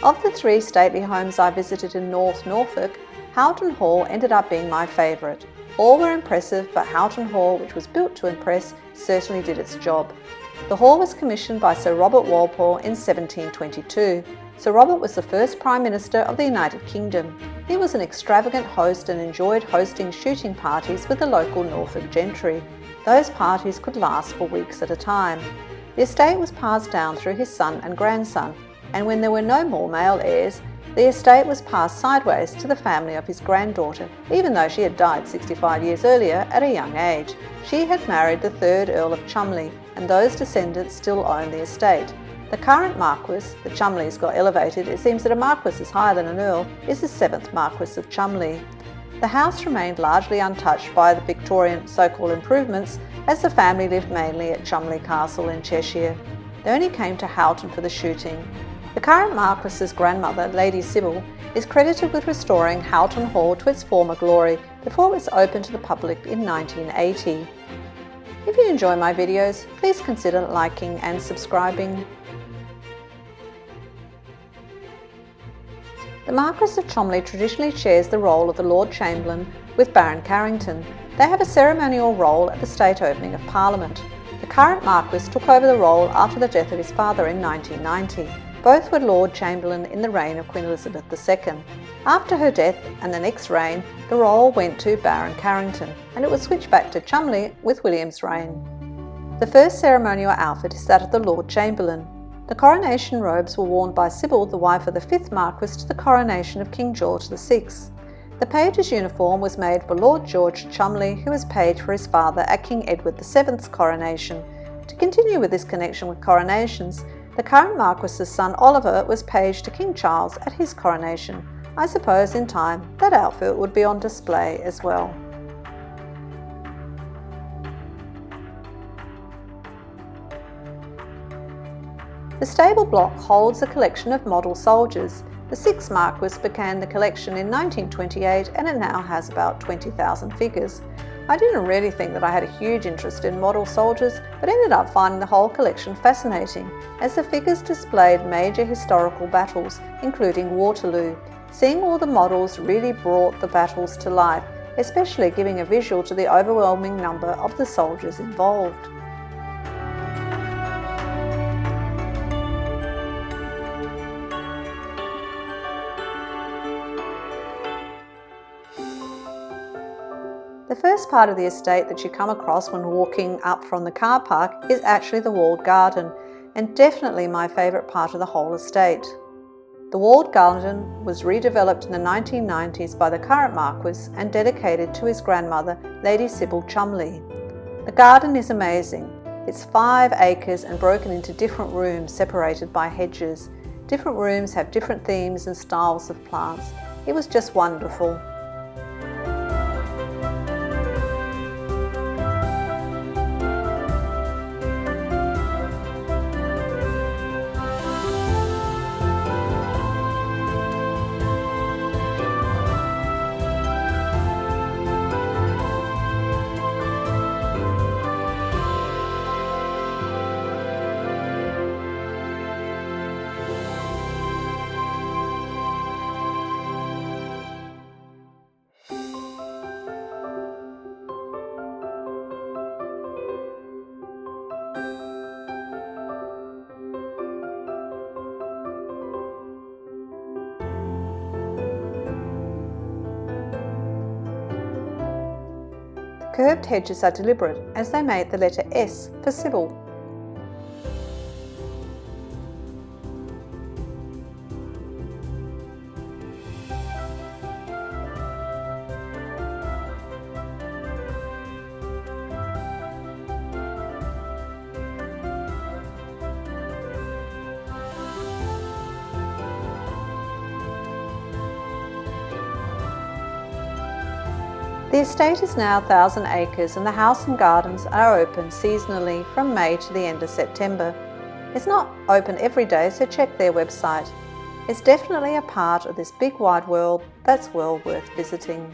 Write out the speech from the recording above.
Of the 3 stately homes I visited in North Norfolk, Houghton Hall ended up being my favourite. All were impressive, but Houghton Hall, which was built to impress, certainly did its job. The hall was commissioned by Sir Robert Walpole in 1722. Sir Robert was the first Prime Minister of the United Kingdom. He was an extravagant host and enjoyed hosting shooting parties with the local Norfolk gentry. Those parties could last for weeks at a time. The estate was passed down through his son and grandson, and when there were no more male heirs, the estate was passed sideways to the family of his granddaughter, even though she had died 65 years earlier at a young age. She had married the 3rd Earl of Cholmondeley, and those descendants still own the estate. The current Marquess, the Cholmondeleys got elevated, it seems that a Marquess is higher than an Earl, is the 7th Marquess of Cholmondeley. The house remained largely untouched by the Victorian so-called improvements, as the family lived mainly at Cholmondeley Castle in Cheshire. They only came to Houghton for the shooting. The current Marquess's grandmother, Lady Sybil, is credited with restoring Houghton Hall to its former glory before it was opened to the public in 1980. If you enjoy my videos, please consider liking and subscribing. The Marquess of Cholmondeley traditionally shares the role of the Lord Chamberlain with Baron Carrington. They have a ceremonial role at the state opening of Parliament. The current Marquess took over the role after the death of his father in 1990. Both were Lord Chamberlain in the reign of Queen Elizabeth II. After her death and the next reign, the role went to Baron Carrington, and it was switched back to Cholmondeley with William's reign. The first ceremonial outfit is that of the Lord Chamberlain. The coronation robes were worn by Sybil, the wife of the 5th Marquess, to the coronation of King George VI. The page's uniform was made for Lord George Cholmondeley, who was page for his father at King Edward VII's coronation. To continue with this connection with coronations, the current Marquess's son Oliver was page to King Charles at his coronation. I suppose in time that outfit would be on display as well. The stable block holds a collection of model soldiers. The 6th Marquess began the collection in 1928 and it now has about 20,000 figures. I didn't really think that I had a huge interest in model soldiers, but ended up finding the whole collection fascinating, as the figures displayed major historical battles, including Waterloo. Seeing all the models really brought the battles to life, especially giving a visual to the overwhelming number of the soldiers involved. The first part of the estate that you come across when walking up from the car park is actually the walled garden, and definitely my favourite part of the whole estate. The walled garden was redeveloped in the 1990s by the current Marquess and dedicated to his grandmother, Lady Sybil Cholmondeley. The garden is amazing. It's 5 acres and broken into different rooms separated by hedges. Different rooms have different themes and styles of plants. It was just wonderful. Curved hedges are deliberate, as they made the letter S for Sybil. The estate is now 1,000 acres and the house and gardens are open seasonally from May to the end of September. It's not open every day, so check their website. It's definitely a part of this big wide world that's well worth visiting.